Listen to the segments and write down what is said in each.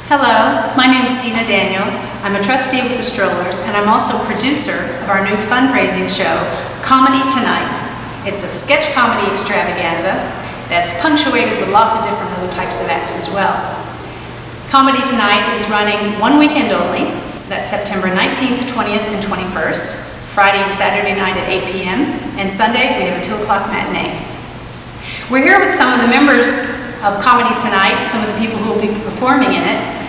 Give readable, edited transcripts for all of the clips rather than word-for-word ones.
Hello, my name is Dina Daniel. I'm a trustee with the Strollers, and I'm also producer of our new fundraising show, Comedy Tonight. It's a sketch comedy extravaganza that's punctuated with lots of different other types of acts as well. Comedy Tonight is running one weekend only. That's September 19th, 20th, and 21st, Friday and Saturday night at 8 p.m., and Sunday we have a 2 o'clock matinee. We're here with some of the members of Comedy Tonight, some of the people who will be performing in it.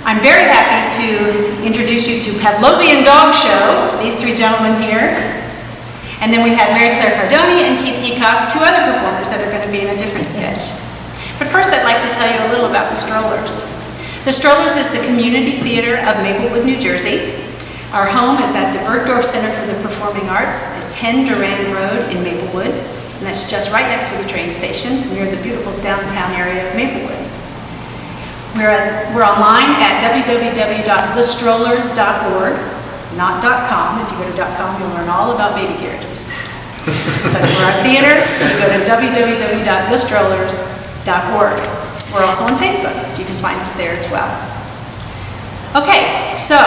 I'm very happy to introduce you to Pavlovian Dog Show, these three gentlemen here. And then we have Mary Claire Cardoni and Keith Eacock, two other performers that are going to be in a different sketch. But first I'd like to tell you a little about the Strollers. The Strollers is the community theater of Maplewood, New Jersey. Our home is at the Burgdorff Center for the Performing Arts at 10 Durand Road in Maplewood. And that's just right next to the train station near the beautiful downtown area of Maplewood. We're online at www.thestrollers.org, not .com. If you go to .com, you'll learn all about baby carriages. But for our theater, you go to www.thestrollers.org. We're also on Facebook, so you can find us there as well. Okay, so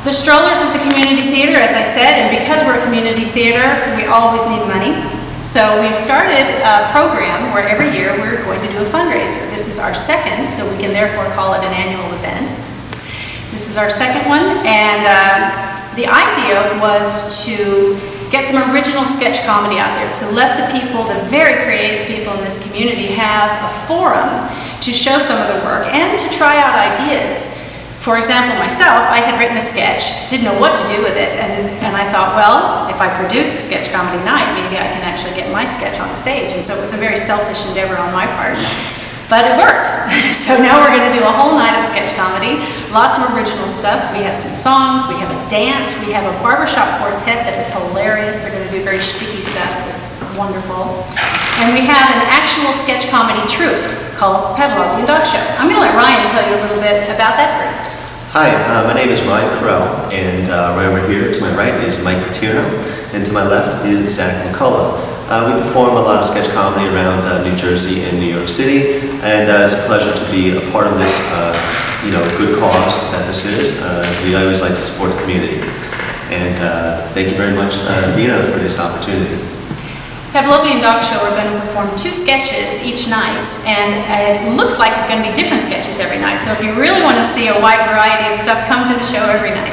the Strollers is a community theater, as I said, and because we're a community theater, we always need money. So we've started a program where every year we're going to do a fundraiser. This is our second, so we can therefore call it an annual event. This is our second one, and the idea was to get some original sketch comedy out there, to let the people, the very creative people in this community, have a forum to show some of the work and to try out ideas. For example, myself, I had written a sketch, didn't know what to do with it, and I thought, well, if I produce a sketch comedy night, maybe I can actually get my sketch on stage. And so it was a very selfish endeavor on my part, but it worked. So now we're going to do a whole night of sketch comedy, lots of original stuff. We have some songs, we have a dance, we have a barbershop quartet that is hilarious. They're going to do very sticky stuff, wonderful. And we have an actual sketch comedy troupe called Pavlovian Dog Show. I'm going to let Ryan tell you a little bit about that group. Hi, my name is Ryan Carell, and right over here to my right is Mike Paterno, and to my left is Zach McCullough. We perform a lot of sketch comedy around New Jersey and New York City, and it's a pleasure to be a part of this, good cause that this is. We always like to support the community, and thank you very much, Dina, for this opportunity. Pavlovian Dog Show, we're going to perform 2 sketches each night, and it looks like it's going to be different sketches every night. So if you really want to see a wide variety of stuff, come to the show every night.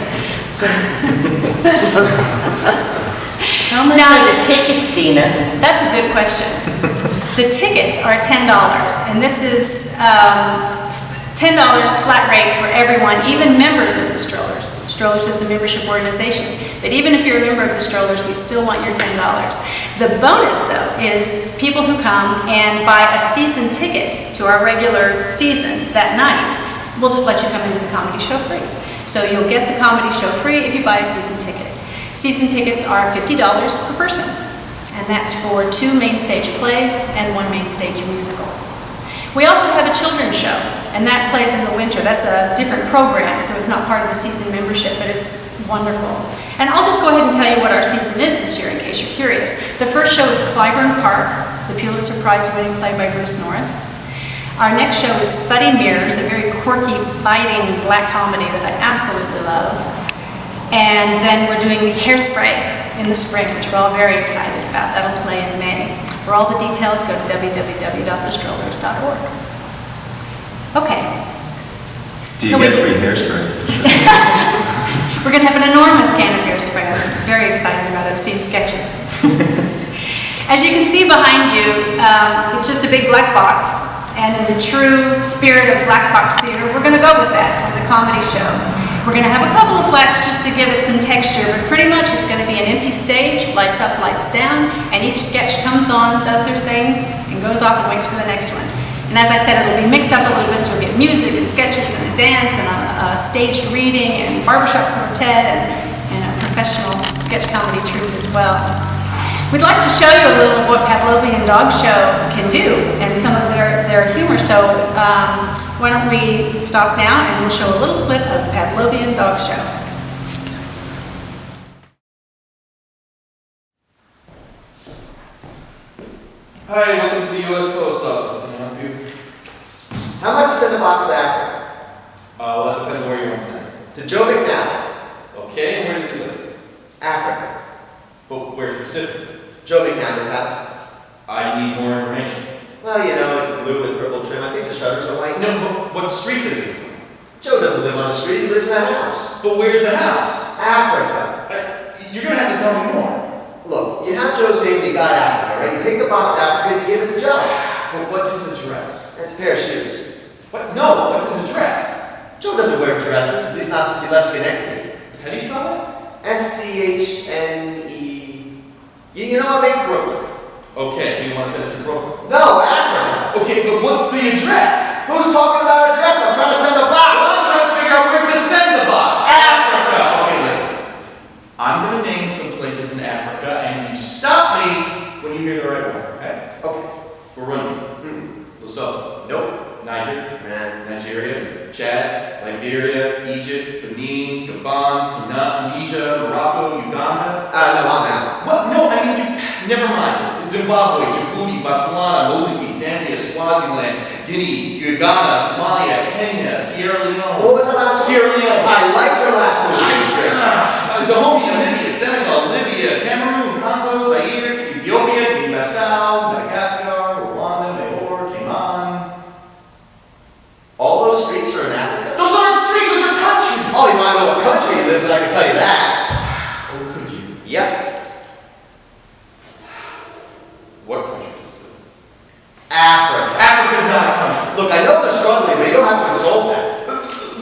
How much are the tickets, Dina? That's a good question. The tickets are $10, and this is $10 flat rate for everyone, even members of the Strollers. Strollers is a membership organization, but even if you're a member of the Strollers, we still want your $10. The bonus, though, is people who come and buy a season ticket to our regular season that night, we'll just let you come into the comedy show free. So you'll get the comedy show free if you buy a season ticket. Season tickets are $50 per person, and that's for 2 main stage plays and 1 main stage musical. We also have a children's show, and that plays in the winter. That's a different program, so it's not part of the season membership, but it's wonderful. And I'll just go ahead and tell you what our season is this year, in case you're curious. The first show is Clyburn Park, the Pulitzer Prize-winning play by Bruce Norris. Our next show is Funny Mirrors, a very quirky, biting black comedy that I absolutely love. And then we're doing Hairspray in the spring, which we're all very excited about. That'll play in May. For all the details, go to www.thestrollers.org. Okay. Do you get free hairspray? We're going to have an enormous can of hairspray. I'm very excited about it. I've seen sketches. As you can see behind you, it's just a big black box. And in the true spirit of black box theater, we're going to go with that for the comedy show. We're going to have a couple of flats just to give it some texture, but pretty much it's going to be an empty stage, lights up, lights down, and each sketch comes on, does their thing, and goes off and waits for the next one. And as I said, it'll be mixed up a little bit, so we'll get music and sketches and a dance and a staged reading and barbershop quartet and a professional sketch comedy troupe as well. We'd like to show you a little of what Pavlovian Dog Show can do and some of their humor, so why don't we stop now and we'll show a little clip of Pavlovian Dog Show. Hi, welcome to the U.S. Post Office. Can I help you? How much to send a box to Africa? Well, that depends on where you want to send it. To Joe McNally. Okay, and where does he live? Africa. But where specifically? Joe McNally's house. I need more information. Well, you know, it's blue with purple trim. I think the shutters are white. No, but what street does he live on? Joe doesn't live on the street. He lives in a house. But where's the house? Africa. You're gonna have to tell me more. Look, you have Joe's name and you got Africa, right? You take the box to Africa and you give it to Joe. But what's his address? That's a pair of shoes. What? No, what's his address? Joe doesn't wear dresses, at least not since he left Schenectady. How do you spell that? S-C-H-N-E... You know what? Make it Brooklyn. Okay, so you want to send it to Brooklyn? No, Africa. Okay, but what's the address? Who's talking about address? I'm trying to send a box. Well, I'm trying to figure out where to send the box. Africa. Okay, listen. I'm gonna name some places in Africa, and you stop me when you hear the right one, okay? Okay. Burundi, Lesotho, Nope. Niger, Nah. Nigeria, Chad, Liberia, Egypt, Benin, Gabon, Tunisia, Morocco, Uganda. No, I'm out. What? No, I mean, never mind. Zimbabwe, Djibouti, Botswana, Mozambique, Zambia, Swaziland, Guinea, Ghana, Somalia, Kenya, Sierra Leone. What was the last one? Sierra Leone. I liked your last one. Dahomey, Namibia, Senegal, Libya, Cameroon, Congo, Zaire, Ethiopia, Guinea-Bissau, Madagascar, Rwanda, Mahore, Cayman. All those streets are in Africa? Those aren't streets, those are countries! Oh, you want to know what country he lives in, I can tell you that. Oh, could you? Yep. What country does it live in? Africa. Africa's not a country. Look, I know they're struggling, but you don't have to insult them.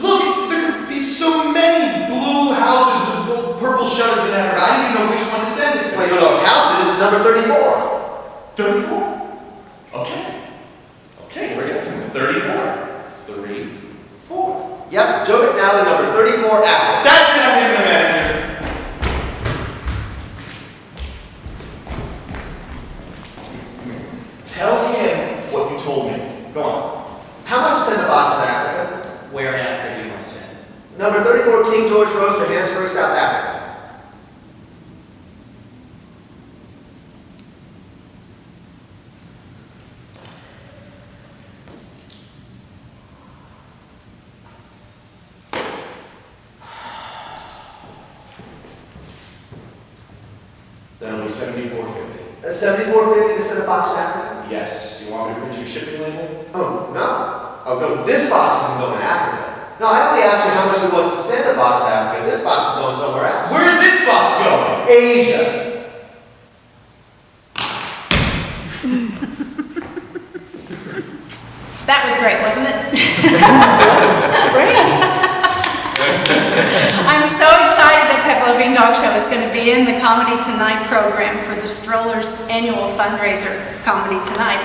Look, there could be so many blue houses with little purple shutters in Africa. I don't even know which one to send it to. Well, you know which house it is number 34. 34? Okay. Okay, we're getting to 34. 34. Yep, Joe McNally, number 34, Africa. That's it, I'm in the manager. Tell him what you told me. Go on. How much to send a box to Africa? Where in Africa do you want to send? Number 34, King George Road, Johannesburg, South Africa. That'll be $74.50. 74.50 to send a box to Africa? Yes. You want me to print your shipping label? Oh, no. Oh, no, this box isn't going to Africa. No, I only asked you how much it was to send a box to Africa. This box is going somewhere else. Where's this box going? Asia. That was great, wasn't it? I'm so excited that Pavlovian Dog Show is going to be in the Comedy Tonight program for the Strollers annual fundraiser, Comedy Tonight.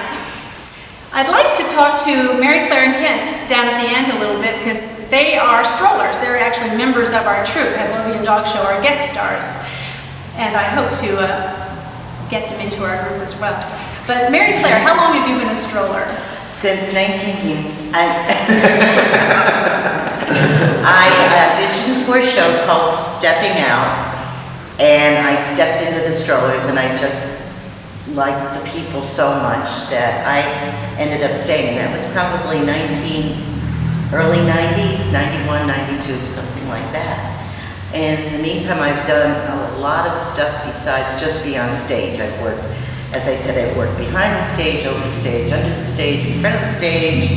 I'd like to talk to Mary Claire and Kent down at the end a little bit because they are Strollers. They're actually members of our troupe, Pavlovian Dog Show, our guest stars. And I hope to get them into our group as well. But Mary Claire, how long have you been a Stroller? Since 19... I auditioned for a show called Stepping Out, and I stepped into the Strollers, and I just liked the people so much that I ended up staying. That was probably early 90s, 91, 92, something like that. And in the meantime, I've done a lot of stuff besides just be on stage. I've worked, as I said, I've worked behind the stage, over the stage, under the stage, in front of the stage,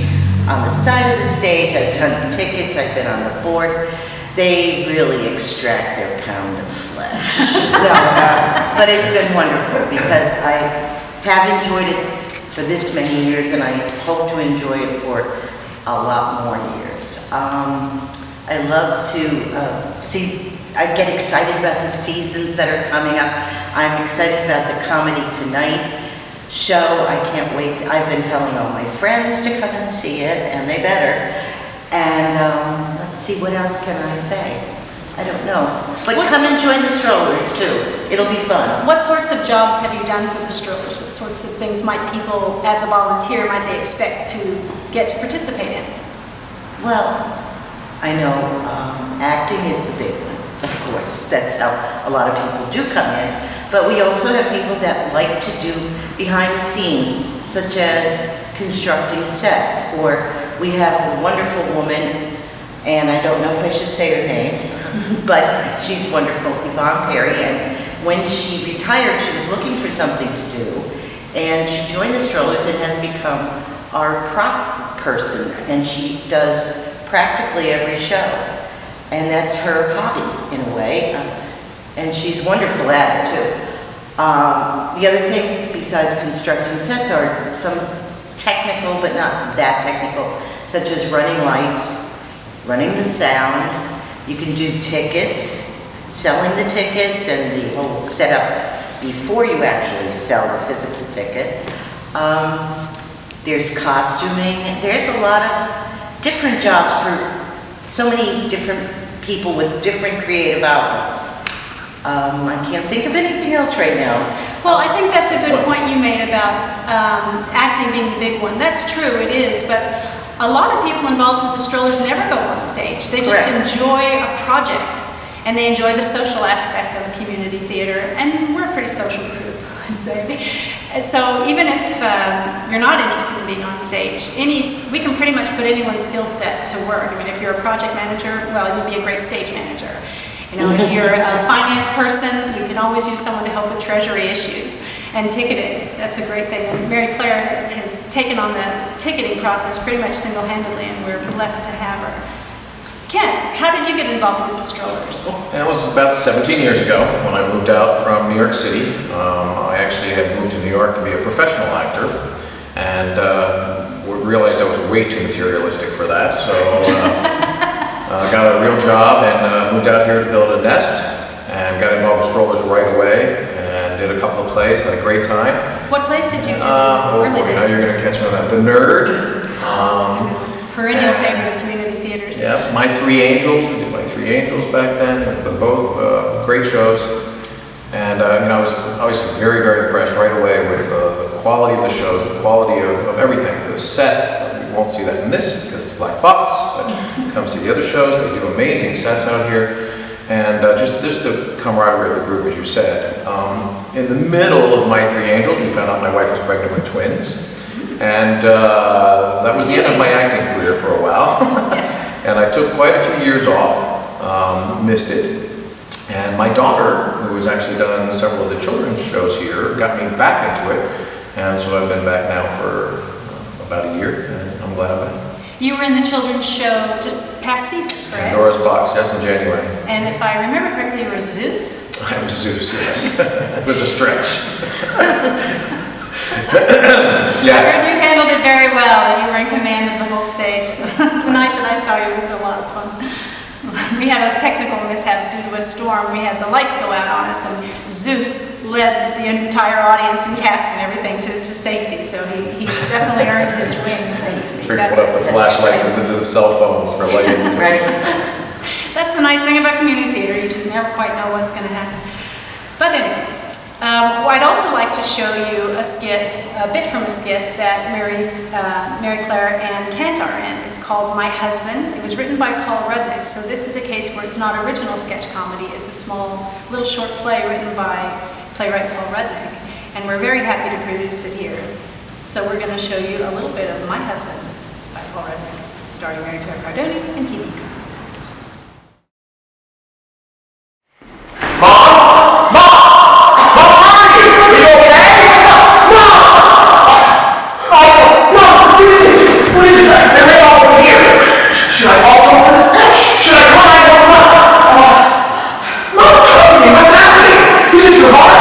on the side of the stage. I've done tickets, I've been on the board. They really extract their pound of flesh. No, but it's been wonderful because I have enjoyed it for this many years, and I hope to enjoy it for a lot more years. I love to see, I get excited about the seasons that are coming up. I'm excited about the Comedy Tonight show. I can't wait. I've been telling all my friends to come and see it, and they better. And let's see, what else can I say? I don't know. But come and join the Strollers too. It'll be fun. What sorts of jobs have you done for the Strollers? What sorts of things might people, as a volunteer, might they expect to get to participate in? Well, I know acting is the big one, of course. That's how a lot of people do come in. But we also have people that like to do behind the scenes, such as constructing sets or we have a wonderful woman, and I don't know if I should say her name, but she's wonderful, Yvonne Perry, and when she retired, she was looking for something to do, and she joined the Strollers and has become our prop person, and she does practically every show, and that's her hobby in a way, and she's wonderful at it too. The other things besides constructing sets are some technical, but not that technical, such as running lights, running the sound. You can do tickets, selling the tickets, and the whole setup before you actually sell the physical ticket. There's costuming. There's a lot of different jobs for so many different people with different creative outlets. I can't think of anything else right now. Well, I think that's a good point you made about acting being the big one. That's true, it is, but a lot of people involved with the Strollers never go on stage. They just enjoy a project, and they enjoy the social aspect of a community theater, and we're a pretty social group, I'd say. So even if you're not interested in being on stage, we can pretty much put anyone's skill set to work. I mean, if you're a project manager, well, you'd be a great stage manager. You know, if you're a finance person, you can always use someone to help with treasury issues and ticketing. That's a great thing. And Mary Claire has taken on the ticketing process pretty much single-handedly, and we're blessed to have her. Kent, how did you get involved with the Strollers? It was about 17 years ago when I moved out from New York City. I actually had moved to New York to be a professional actor, and realized I was way too materialistic for that. So. Got a real job and moved out here to build a nest, and got involved with Strollers right away and did a couple of plays, had a great time. What place did you do? Oh boy, now you're going to catch me on that. The Nerd. It's a perennial favorite of community theaters. Yeah, My Three Angels. We did My Three Angels back then. But both great shows. And I was obviously very, very impressed right away with the quality of the shows, the quality of everything, the sets. You won't see that in this because it's a black box, but come see the other shows. They do amazing sets out here, and just the camaraderie of the group, as you said. In the middle of My Three Angels, we found out my wife was pregnant with twins, and that was the end of my acting career for a while. And I took quite a few years off, missed it, and my daughter, who has actually done several of the children's shows here, got me back into it, and so I've been back now for about a year, and I'm glad I'm back. You were in the children's show just past season, correct? Pandora's Box, yes, in January. And if I remember correctly, you were Zeus? I was Zeus, yes. It was a stretch. I Yes. heard you handled it very well, that you were in command of the whole stage. The night that I saw you was a lot of fun. We had a technical mishap due to a storm. We had the lights go out on us, and Zeus led the entire audience and cast and everything to safety. So he definitely earned his wings, so to speak. Put up the flashlights and the cell phones for lighting. Right. That's the nice thing about community theater. You just never quite know what's going to happen. But anyway, I'd also like to show you a skit, a bit from a skit that Mary Claire and Kent are in. It's called My Husband. It was written by Paul Rudnick, so this is a case where it's not original sketch comedy. It's a small, little short play written by playwright Paul Rudnick, and we're very happy to produce it here. So we're going to show you a little bit of My Husband by Paul Rudnick, starring Mary Claire Cardoni and Keith. Should I call someone? Should I call 911? Mom, talk to me. What's happening? Is it your heart?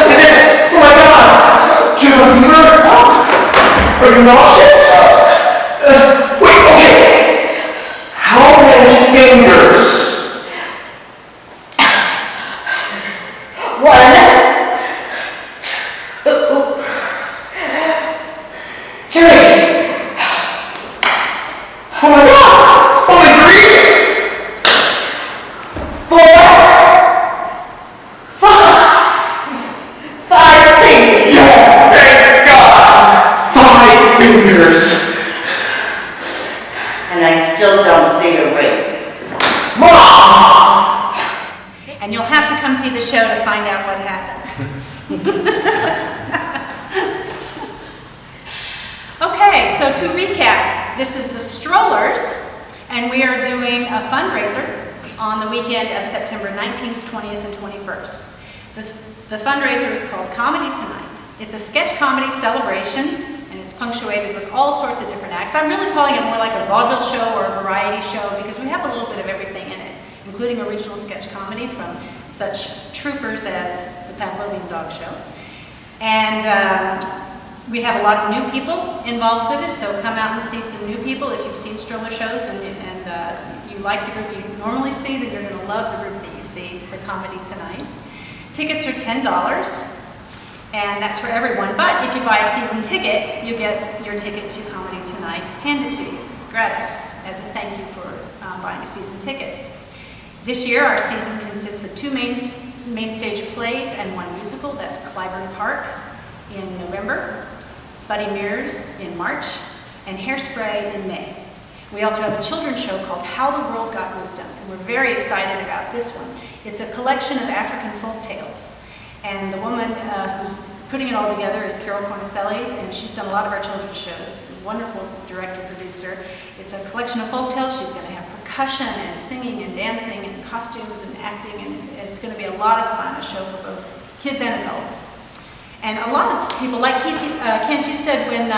Is it? Oh my God. Do you have a fever? Are you nauseous? Wait, okay. How many fingers? 1, 2, 3. Oh my God! Only 3? 4, 5 fingers. Yes, thank God! 5 fingers. And I still don't see a ring. Mom! And you'll have to come see the show to find out what happens. Okay, so so to recap, this is the Strollers, and we are doing a fundraiser on the weekend of September 19th, 20th, and 21st. The fundraiser is called Comedy Tonight. It's a sketch comedy celebration, and it's punctuated with all sorts of different acts. I'm really calling it more like a vaudeville show or a variety show because we have a little bit of everything in it, including original sketch comedy from such troopers as the Pavlovian Dog Show. And we have a lot of new people involved with it, so come out and see some new people. If you've seen Stroller shows and you like the group you normally see, then you're going to love the group that you see for Comedy Tonight. Tickets are $10, and that's for everyone. But if you buy a season ticket, you get your ticket to Comedy Tonight handed to you, gratis, as a thank you for buying a season ticket. This year, our season consists of 2 main stage plays and 1 musical. That's Clybourne Park in November, Funny Mirrors in March, and Hairspray in May. We also have a children's show called How the World Got Wisdom, and we're very excited about this one. It's a collection of African folk tales, and the woman who's putting it all together is Carol Cornicelli, and she's done a lot of our children's shows. A wonderful director-producer. It's a collection of folk tales. She's going to have percussion and singing and dancing and costumes and acting, and it's going to be a lot of fun, a show for both kids and adults. And a lot of people, like Keith, Kent, you said when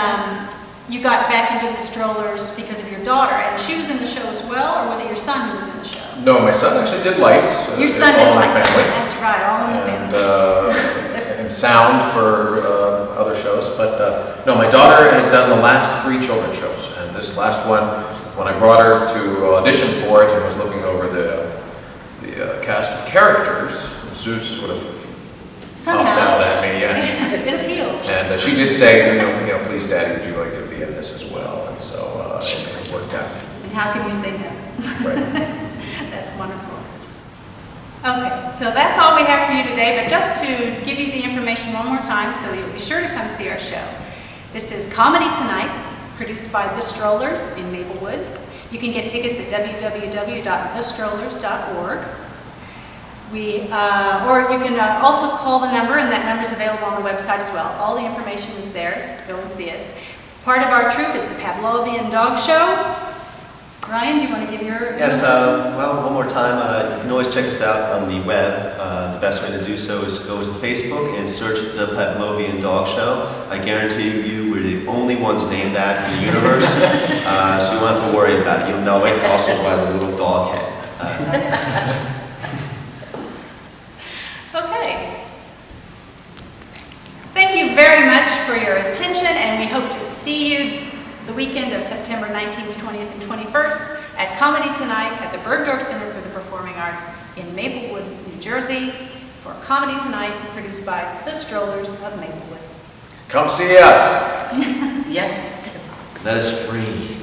you got back into the Strollers because of your daughter, and she was in the show as well, or was it your son who was in the show? No, my son actually did lights. Your son did All in the lights. Family. That's right, all in the family. And sound for other shows. But no, my daughter has done the last 3 children's shows. And this last one, when I brought her to audition for it and was looking over the cast of characters, Zeus would have popped out at me, yes. It appealed. And she did say, you know, please, Daddy, would you like to be in this as well? And so it worked out. And how can you say no? Right. That's wonderful. Okay, so that's all we have for you today, but just to give you the information one more time so that you'll be sure to come see our show. This is Comedy Tonight, produced by The Strollers in Maplewood. You can get tickets at www.thestrollers.org. Or you can also call the number, and that number is available on the website as well. All the information is there. Go and see us. Part of our troupe is the Pavlovian Dog Show. Ryan, do you want to give your... Yes, well, one more time, you can always check us out on the web. The best way to do so is to go to Facebook and search the Pavlovian Dog Show. I guarantee you we're the only ones named that in the universe, so you won't have to worry about it. You'll know it also by the little dog head. Okay. Thank you very much for your attention, and we hope to see you the weekend of September 19th, 20th, and 21st at Comedy Tonight at the Burgdorff Center for the Performing Arts in Maplewood, New Jersey, for Comedy Tonight, produced by the Strollers of Maplewood. Come see us. Yes. That is free.